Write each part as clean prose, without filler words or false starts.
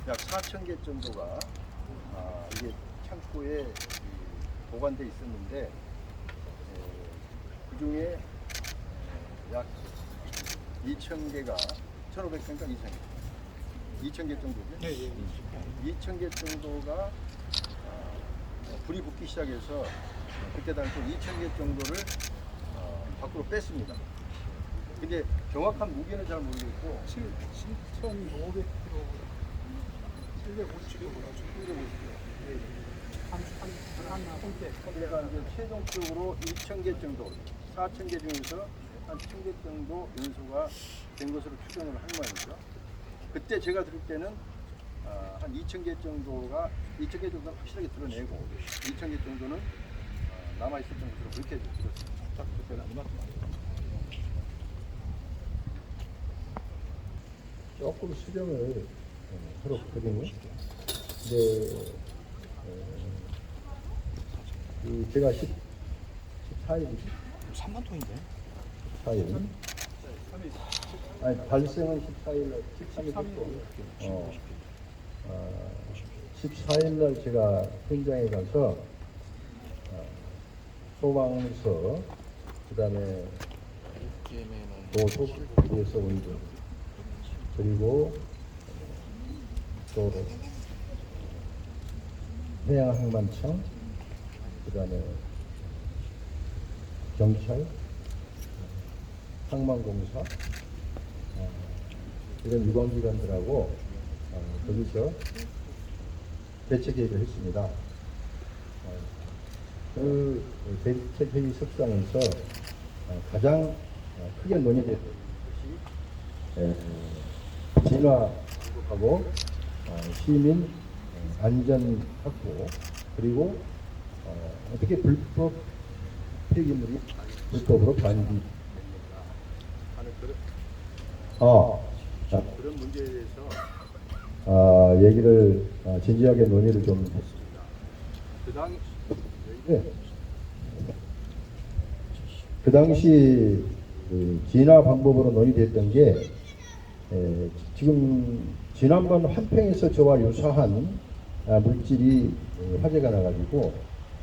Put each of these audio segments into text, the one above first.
약 4,000개 정도가 이게 창고에 보관돼 있었는데 그 중에 약 2,000개가 1,500개인가 2,000개 정도죠. 예, 예. 2,000개 정도가 불이 붙기 시작해서 그때 당시 2,000개 정도를 밖으로 뺐습니다. 근데 정확한 무게는 잘 모르겠고 7,500kg, 750kg, 750kg. 한 혼대. 그래서 이제 최종적으로 2,000개 정도, 4,000개 중에서 한 1,000개 정도 연소가 된 것으로 추정을 한 모양이죠. 그때 제가 들을 때는 한 2,000개 정도가 2,000개 정도는 확실하게 드러내고 2,000개 정도는 남아 있었던 것으로 그렇게 들었습니다. 딱 그때는 안 맞죠. 조금 수정을 하러 거든요. 근데 제가 14일 3만 톤인데? 14일 아니 발생은 14일 날 13일 14일 날 제가 현장에 가서 소방서 그다음에 도속에서 온 분 그리고 또 해양항만청 그다음에 경찰 항만공사 이런 유관기관들하고 거기서 대책회의를 했습니다. 그 대책회의 석상에서 가장 크게 논의됐던 것이 진화하고 시민 안전 확보 그리고 어떻게 불법 폐기물이 불법으로 반입이 하는 그런 문제에 대해서 얘기를 진지하게 논의를 좀 했습니다. 그 당시 진화 방법으로 논의됐던 게 지금 지난번 한평에서 저와 유사한 물질이 화재가 나가지고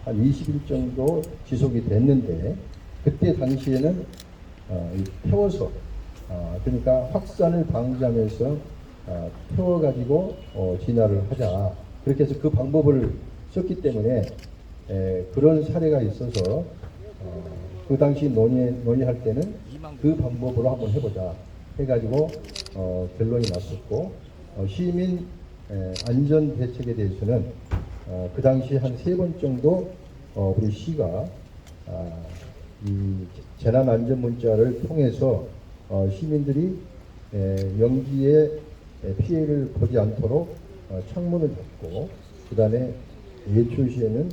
한 20일 정도 지속이 됐는데 그때 당시에는 태워서 그러니까 확산을 방지하면서 태워가지고 진화를 하자 그렇게 해서 그 방법을 썼기 때문에 그런 사례가 있어서 그 당시 논의할 때는 그 방법으로 한번 해보자 해가지고 결론이 났었고 시민 안전 대책에 대해서는 그 당시 한 3번 정도 우리 시가 이 재난 안전 문자를 통해서 시민들이 연기에 피해를 보지 않도록 창문을 닫고 그다음에 외출 시에는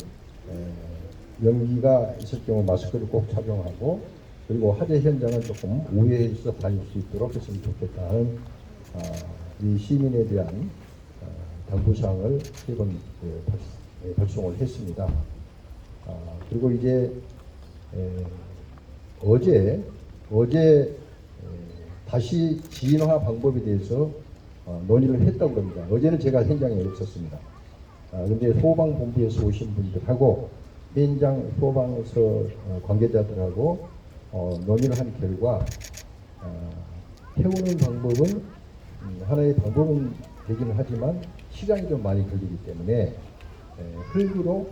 연기가 있을 경우 마스크를 꼭 착용하고 그리고 화재 현장은 조금 우회해서 다닐 수 있도록 했으면 좋겠다는 이 시민에 대한 당부사항을 3번 발송을 했습니다. 그리고 이제 어제 다시 진화 방법에 대해서 논의를 했다고 합니다. 어제는 제가 현장에 없었습니다. 근데 소방본부에서 오신 분들하고 현장 소방서 관계자들하고 논의를 한 결과 태우는 방법은 하나의 방법은 되기는 하지만 시간이 좀 많이 걸리기 때문에 흙으로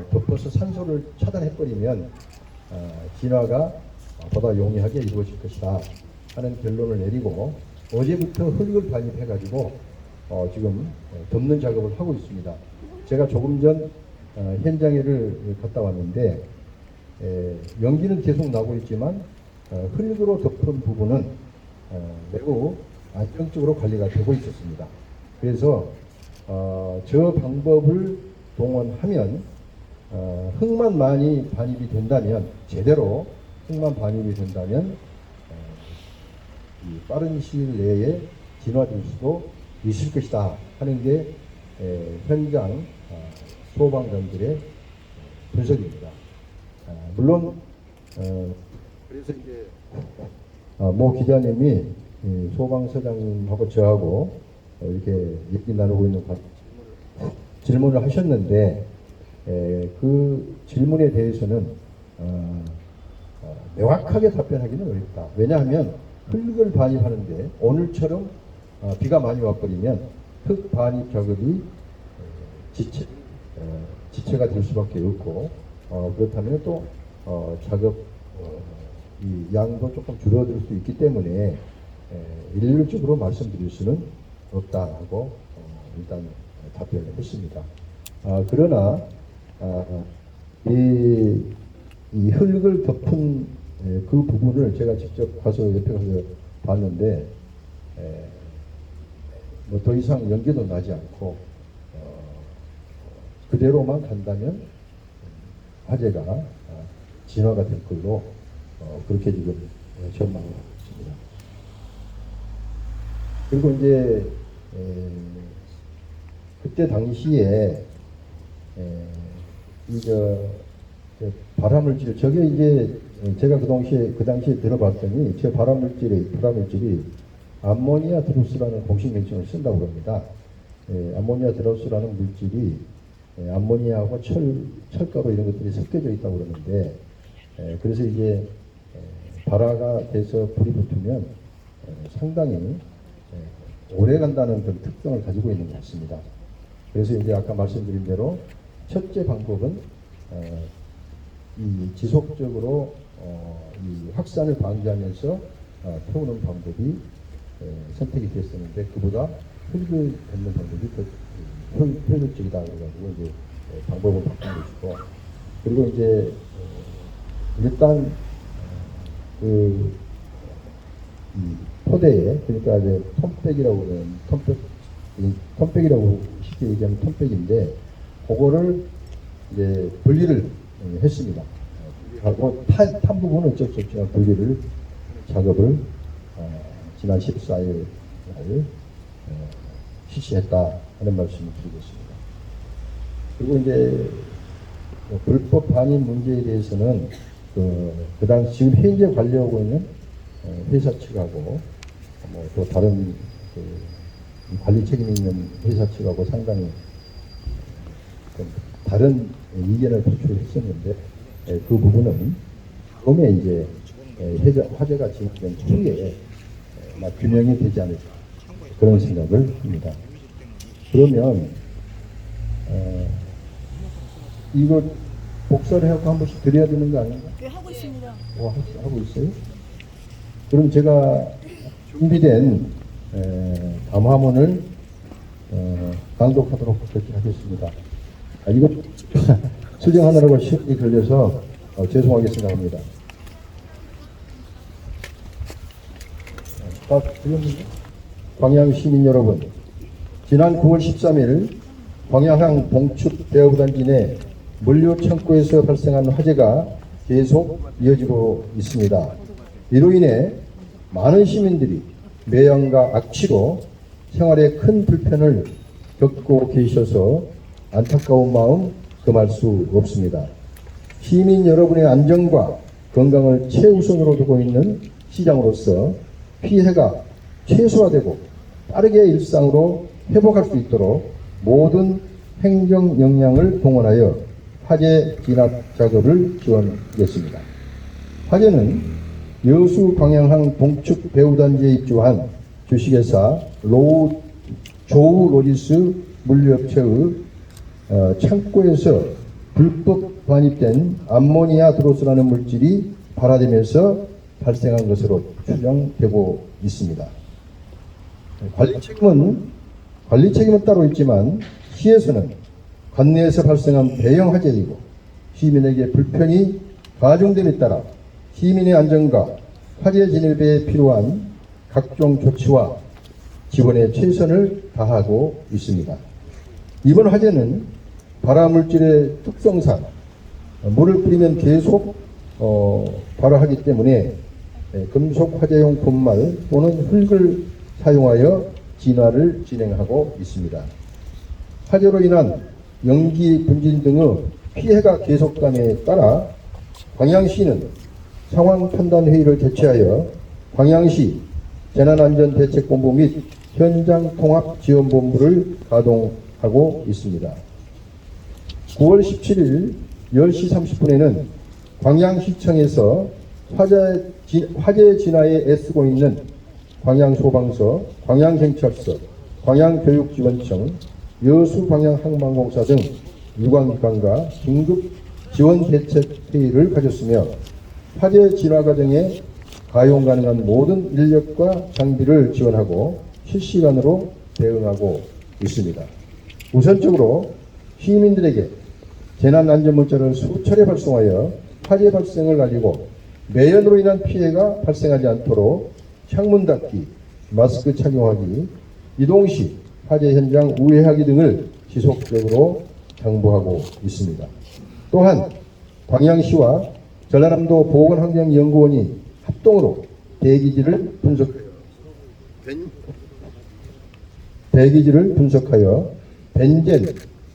덮어서 산소를 차단해버리면 진화가 보다 용이하게 이루어질 것이다 하는 결론을 내리고 어제부터 흙을 반입해가지고 지금 덮는 작업을 하고 있습니다. 제가 조금 전 현장에를 갔다 왔는데 연기는 계속 나고 있지만 흙으로 덮은 부분은 매우 안정적으로 관리가 되고 있었습니다. 그래서 저 방법을 동원하면 흙만 많이 반입이 된다면 제대로 흙만 반입이 된다면 빠른 시일 내에 진화될 수도 있을 것이다 하는 게 현장 소방관들의 분석입니다. 물론 그래서 이제 모 기자님이 소방서장님하고 저하고 이렇게 얘기 나누고 있는 질문을 하셨는데 그 질문에 대해서는 명확하게 답변하기는 어렵다. 왜냐하면 흙을 반입하는데 오늘처럼 비가 많이 와버리면 흙 반입 작업이 지체가 될 수밖에 없고 그렇다면 또 작업 이 양도 조금 줄어들 수 있기 때문에 일률적으로 말씀드릴 수는 없다고 일단 답변을 했습니다. 그러나 이 흙을 덮은 그 부분을 제가 직접 가서 옆에 가서 봤는데 뭐 더 이상 연기도 나지 않고 그대로만 간다면 화재가 진화가 될 걸로 그렇게 지금 전망을 하고 있습니다. 그리고 이제 그때 당시에 발화물질 저게 이제 제가 그 당시에 들어봤더니 제 발화물질이 암모니아 드루스라는 공식 명칭을 쓴다고 합니다. 암모니아 드루스라는 물질이 암모니아하고 철가루 이런 것들이 섞여져 있다고 그러는데 그래서 이제 발화가 돼서 불이 붙으면 상당히 오래 간다는 그런 특성을 가지고 있는 것 같습니다. 그래서 이제 아까 말씀드린 대로 첫째 방법은 이 지속적으로 이 확산을 방지하면서 태우는 방법이 선택이 됐었는데 그보다 흙을 덮는 방법이 더 효율적이다 그래가지고 이제 방법을 바꾼 것이고 그리고 이제 일단 이 포대에 그러니까 이제 톰백이라고 그러는 톰백이라고 쉽게 얘기하면 톰백인데 그거를 이제 분리를 했습니다. 하고 탄 부분은 어쩔 수 없지만 분리를 작업을 지난 14일 날 실시했다 하는 말씀을 드리겠습니다. 그리고 이제 불법 반입 문제에 대해서는 그 당시 지금 현재 관리하고 있는 회사 측하고 뭐 또 다른 관리 책임 있는 회사 측하고 상당히 좀 다른 의견을 표출했었는데 그 부분은 다음에 이제 화재가 진행된 후에 균형이 되지 않을까 그런 생각을 합니다. 그러면 이거 복사를 해서 한 번씩 드려야 되는 거 아닌가? 네, 하고 있습니다. 하고 있어요? 그럼 제가 준비된 담화문을 낭독하도록 그렇게 하겠습니다. 이거 수정하느라고 시간이 걸려서 죄송하게 생각합니다. 광양 시민 여러분, 지난 9월 13일 광양항 봉축 대어부단지 내 물류 창고에서 발생한 화재가 계속 이어지고 있습니다. 이로 인해 많은 시민들이 매연과 악취로 생활에 큰 불편을 겪고 계셔서 안타까운 마음 금할 수 없습니다. 시민 여러분의 안전과 건강을 최우선으로 두고 있는 시장으로서 피해가 최소화되고 빠르게 일상으로 회복할 수 있도록 모든 행정 역량을 동원하여 화재 진압 작업을 지원하겠습니다. 화재는 여수 광양항 동축 배후단지에 입주한 주식회사 조우 로지스 물류업체의 창고에서 불법 반입된 암모니아 드로스라는 물질이 발화되면서 발생한 것으로 추정되고 있습니다. 관리 책임은 따로 있지만 시에서는 관내에서 발생한 대형 화재이고 시민에게 불편이 가중됨에 따라 시민의 안전과 화재 진압에 필요한 각종 조치와 지원에 최선을 다하고 있습니다. 이번 화재는 발화물질의 특성상 물을 뿌리면 계속 발화하기 때문에 금속 화재용 분말 또는 흙을 사용하여 진화를 진행하고 있습니다. 화재로 인한 연기 분진 등의 피해가 계속됨에 따라 광양시는 상황 판단 회의를 개최하여 광양시 재난안전대책본부 및 현장 통합 지원본부를 가동하고 있습니다. 9월 17일 10시 30분에는 광양시청에서 화재 진화에 애쓰고 있는 광양소방서, 광양경찰서, 광양교육지원청, 여수광양항만공사 등 유관기관과 긴급 지원 대책 회의를 가졌으며 화재 진화 과정에 가용 가능한 모든 인력과 장비를 지원하고 실시간으로 대응하고 있습니다. 우선적으로 시민들에게 재난안전문자를 수차례 발송하여 화재 발생을 알리고 매연으로 인한 피해가 발생하지 않도록 창문 닫기, 마스크 착용하기, 이동 시 화재 현장 우회하기 등을 지속적으로 당부하고 있습니다. 또한 광양시와 전라남도 보건환경연구원이 합동으로 대기질을 분석하여 벤젠,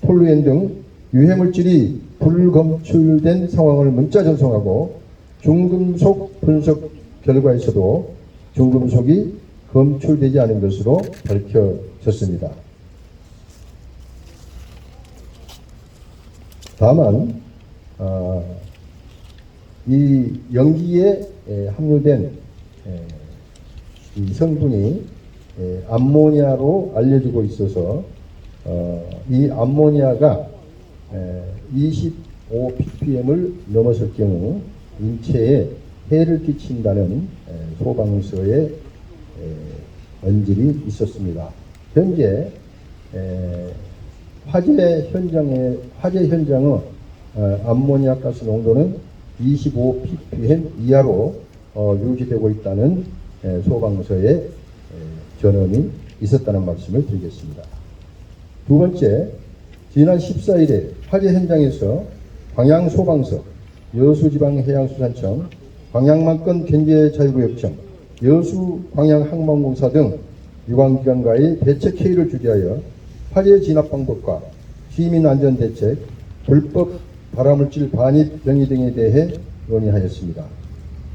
톨루엔 등 유해물질이 불검출된 상황을 문자 전송하고 중금속 분석 결과에서도 중금속이 검출되지 않은 것으로 밝혀졌습니다. 다만 이 연기에 함유된 이 성분이 암모니아로 알려지고 있어서 이 암모니아가 25ppm을 넘었을 경우 인체에 해를 끼친다는 소방서의 언질이 있었습니다. 현재 화재 현장의 암모니아 가스 농도는 25ppm 이하로 유지되고 있다는 소방서의 전언이 있었다는 말씀을 드리겠습니다. 두 번째, 지난 14일에 화재 현장에서 광양소방서, 여수지방해양수산청, 광양만권 경제자유구역청, 여수광양항만공사 등 유관기관과의 대책회의를 주재하여 화재 진압 방법과 시민안전대책, 불법 발화물질 반입 병의 등에 대해 논의하였습니다.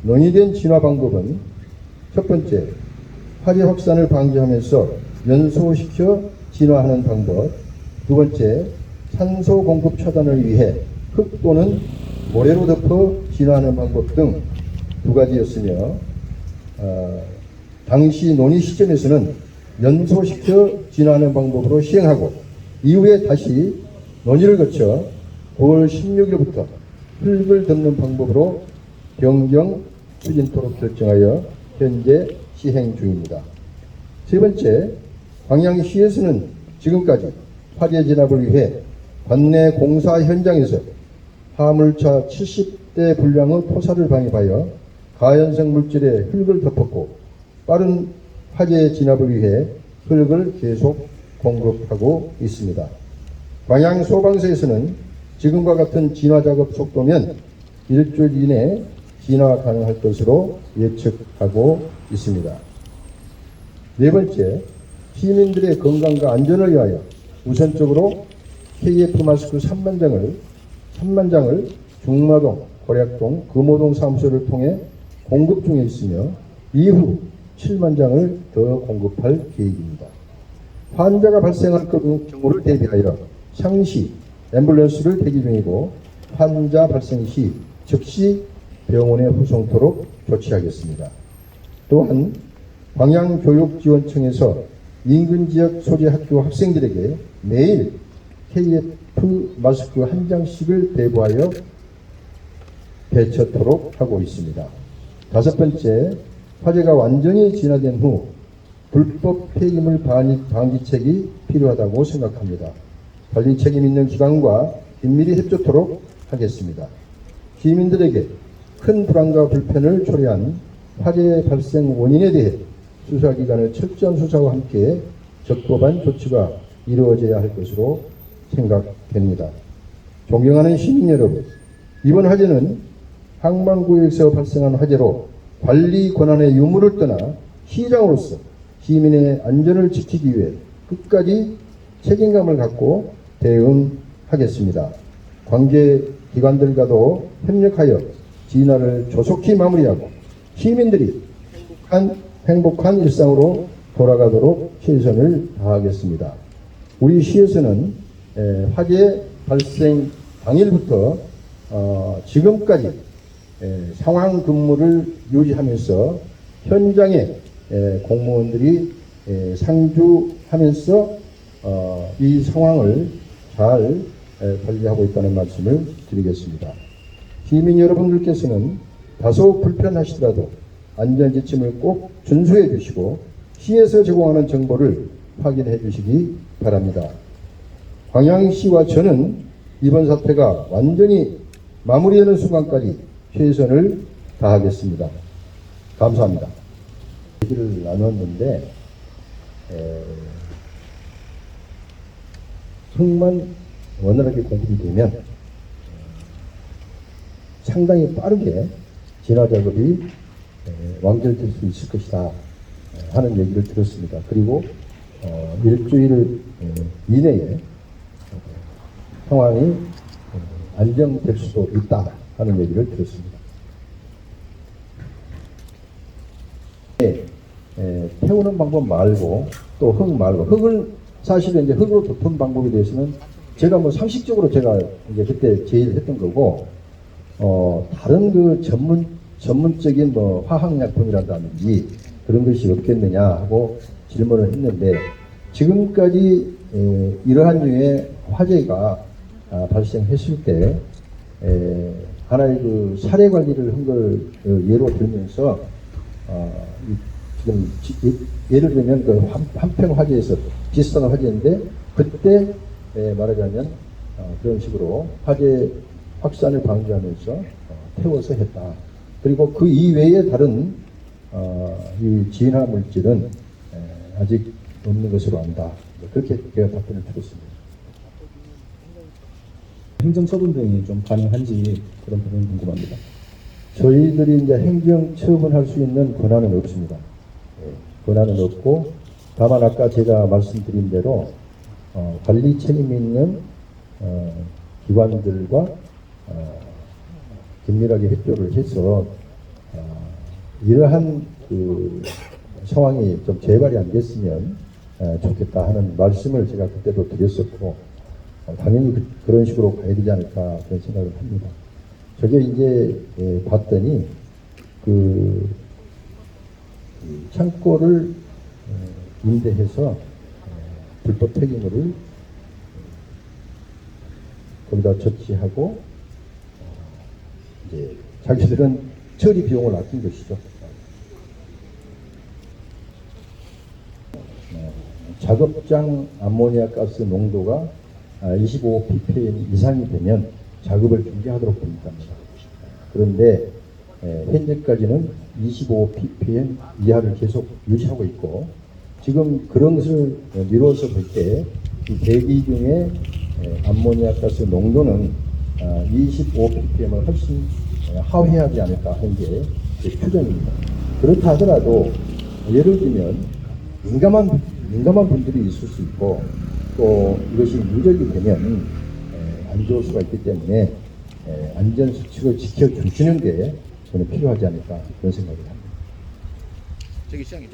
논의된 진화 방법은 첫 번째, 화재 확산을 방지하면서 연소시켜 진화하는 방법, 두 번째, 산소 공급 차단을 위해 흙 또는 모래로 덮어 진화하는 방법 등 두 가지였으며 당시 논의 시점에서는 연소시켜 진화하는 방법으로 시행하고 이후에 다시 논의를 거쳐 9월 16일부터 흙을 덮는 방법으로 변경 추진토록 결정하여 현재 시행 중입니다. 세 번째, 광양시에서는 지금까지 화재 진압을 위해 관내 공사 현장에서 화물차 70대 분량의 토사를 방입하여 가연성 물질에 흙을 덮었고 빠른 화재 진압을 위해 흙을 계속 공급하고 있습니다. 광양소방서에서는 지금과 같은 진화 작업 속도면 일주일 이내 진화 가능할 것으로 예측하고 있습니다. 네 번째, 시민들의 건강과 안전을 위하여 우선적으로 KF 마스크 3만 장을 중마동, 고략동, 금호동 사무소를 통해 공급 중에 있으며 이후 7만 장을 더 공급할 계획입니다. 환자가 발생할 경우를 대비하여 상시 앰뷸런스를 대기 중이고 환자 발생 시 즉시 병원에 후송토록 조치하겠습니다. 또한 광양교육지원청에서 인근 지역 소재 학교 학생들에게 매일 KF 마스크 한 장씩을 배부하여 배처토록 하고 있습니다. 다섯 번째, 화재가 완전히 진화된 후 불법 폐기물 방지책이 필요하다고 생각합니다. 관리 책임 있는 기관과 긴밀히 협조토록 하겠습니다. 시민들에게 큰 불안과 불편을 초래한 화재 발생 원인에 대해 수사기관의 철저한 수사와 함께 적법한 조치가 이루어져야 할 것으로 생각됩니다. 존경하는 시민 여러분, 이번 화재는 항만구역에서 발생한 화재로 관리 권한의 유무를 떠나 시장으로서 시민의 안전을 지키기 위해 끝까지 책임감을 갖고 대응하겠습니다. 관계기관들과도 협력하여 진화를 조속히 마무리하고 시민들이 행복한 일상으로 돌아가도록 최선을 다하겠습니다. 우리 시에서는 화재 발생 당일부터 지금까지 상황 근무를 유지하면서 현장에 공무원들이 상주하면서 이 상황을 잘 관리하고 있다는 말씀을 드리겠습니다. 시민 여러분들께서는 다소 불편하시더라도 안전지침을 꼭 준수해 주시고 시에서 제공하는 정보를 확인해 주시기 바랍니다. 광양시와 저는 이번 사태가 완전히 마무리되는 순간까지 최선을 다하겠습니다. 감사합니다. 얘기를 나눴는데 흙만 원활하게 공급이 되면 상당히 빠르게 진화 작업이 완결될 수 있을 것이다 하는 얘기를 들었습니다. 그리고 일주일 이내에 상황이 안정될 수도 있다 하는 얘기를 들었습니다. 태우는 방법 말고 또 흙 말고 흙을 사실은 이제 흙으로 덮은 방법에 대해서는 제가 뭐 상식적으로 제가 이제 그때 제의를 했던 거고 다른 그 전문적인 뭐 화학약품이라든지 그런 것이 없겠느냐 하고 질문을 했는데 지금까지 이러한 류의 화재가 발생했을 때 하나의 그 사례 관리를 한 걸 예로 들면서 지금 예를 들면 그 한평 화재에서 비슷한 화재인데 그때 말하자면 그런 식으로 화재 확산을 방지하면서 태워서 했다. 그리고 그 이외에 다른 이 진화 물질은 아직 없는 것으로 안다. 그렇게 제가 답변을 드렸습니다. 행정처분 등이 좀 가능한지 그런 부분이 궁금합니다. 저희들이 이제 행정 처분할 수 있는 권한은 없습니다. 권한은 없고 다만 아까 제가 말씀드린 대로 관리 책임 있는 기관들과 긴밀하게 협조를 해서 이러한 그 상황이 좀 재발이 안 됐으면 좋겠다 하는 말씀을 제가 그때도 드렸었고 당연히 그런 식으로 가야 되지 않을까 그런 생각을 합니다. 저게 이제 봤더니 그 창고를 임대해서 불법 폐기물을 거기다 처치하고 이제 자기들은 처리 비용을 아낀 것이죠. 작업장 암모니아 가스 농도가 25 ppm 이상이 되면 작업을 중지하도록 되어 있답니다. 그런데 현재까지는 25 ppm 이하를 계속 유지하고 있고 지금 그런 것을 미뤄서 볼 때 이 대기 중에 암모니아 가스 농도는 25 ppm을 훨씬 하회하지 않을까 하는 게 추정입니다. 그렇다 하더라도 예를 들면 민감한 분들이 있을 수 있고 또 이것이 누적이 되면 안 좋을 수가 있기 때문에 안전 수칙을 지켜주시는 게 저는 필요하지 않을까 그런 생각을 합니다. 저기 시장이